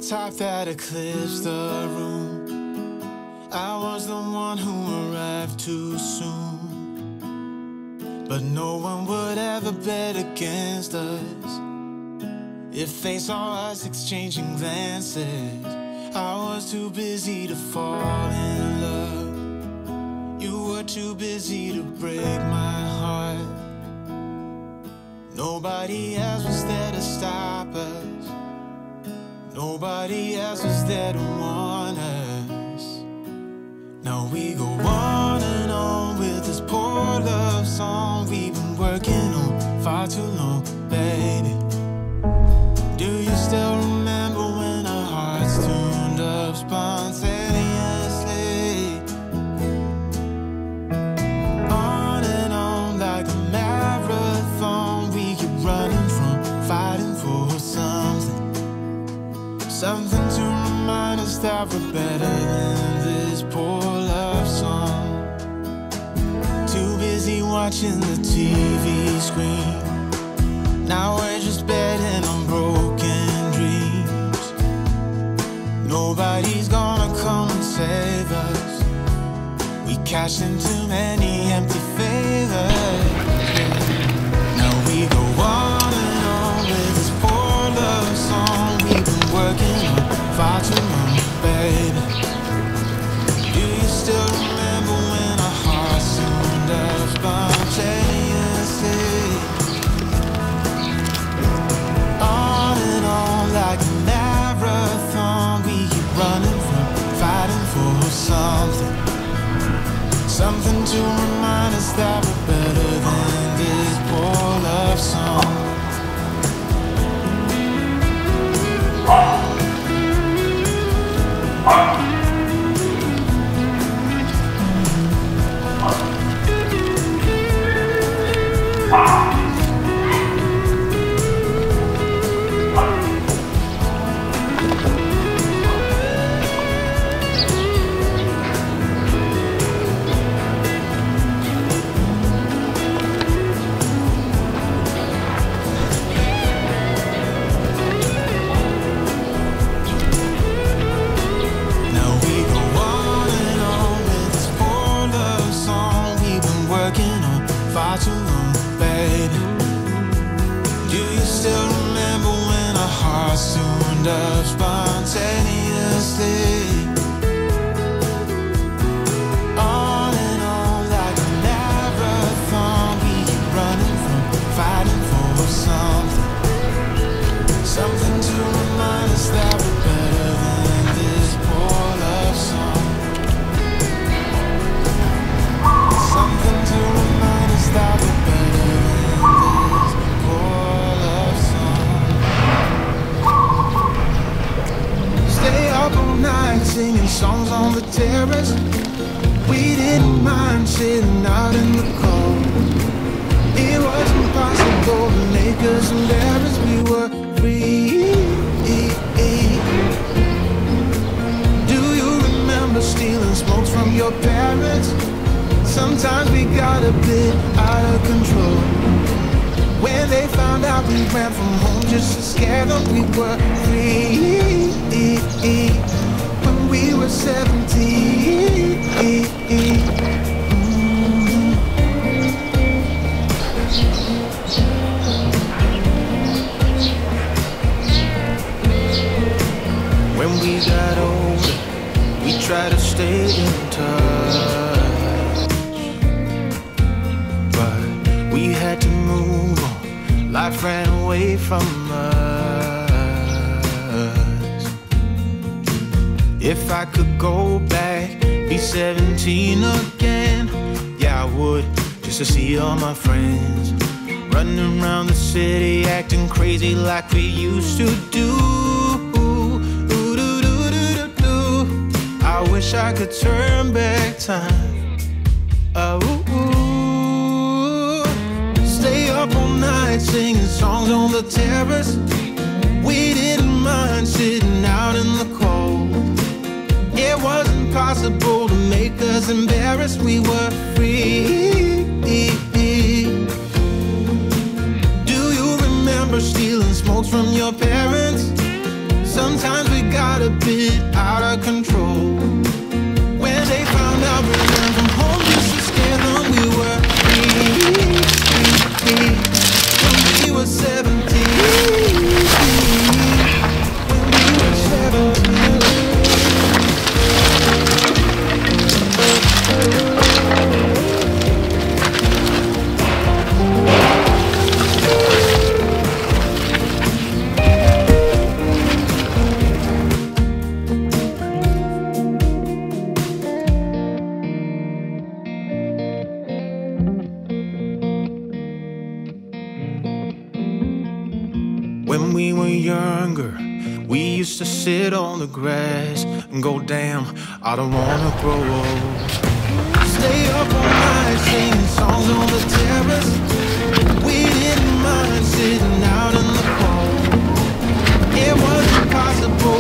type that eclipsed the room. I was the one who arrived too soon, but no one would ever bet against us. If they saw us exchanging glances, I was too busy to fall in love. You were too busy to break my heart. Nobody else was there to stop us. Nobody else was there to warn us. Now we go on and on with this poor love song we've been working on far too long, baby. Do you still remember when our hearts tuned up spontaneously? On and on like a marathon, we keep running from fighting for something. Something to remind us that we're better than this poor love song. Too busy watching the TV screen. Now we're just betting on broken dreams. Nobody's gonna come and save us. We cashed in too many empty favors. Now we go on and on with this poor love song we've been working on far too long, baby. Do you still remember when our hearts tuned up spontaneously? On and on like a marathon, we keep running from fighting for something. Something to remind us that we're better than this poor love song. Up spontaneously. On and on like a marathon, we keep running from fighting for something. Something to remind us that we're better than this poor love song. Something to remind us that we're better than this poor love song. Stay up all night singing songs on the terrace. We didn't mind sitting out in the cold. It was impossible to make us embarrassed. We were free. Do you remember stealing smokes from your parents? Sometimes we got a bit out of control. When they found out we ran from home just to scare them, we were free. When we were 17. When we got older, we tried to stay in touch, but we had to move on. Life ran away from us. If I could go back, be 17 again, yeah I would, just to see all my friends running around the city, acting crazy like we used to do. I wish I could turn back time. Stay up all night singing songs on the terrace. We didn't mind sitting out in the cold. It wasn't possible to make us embarrassed. We were free. Do you remember stealing smokes from your parents? Sometimes we got a bit out of control. When they found out we ran from home just to scare them, we were free. When we were 17. When we were 17. When we were younger, we used to sit on the grass and go, damn, I don't wanna grow old. Stay up all night singing songs on the terrace. We didn't mind sitting out in the cold. It was impossible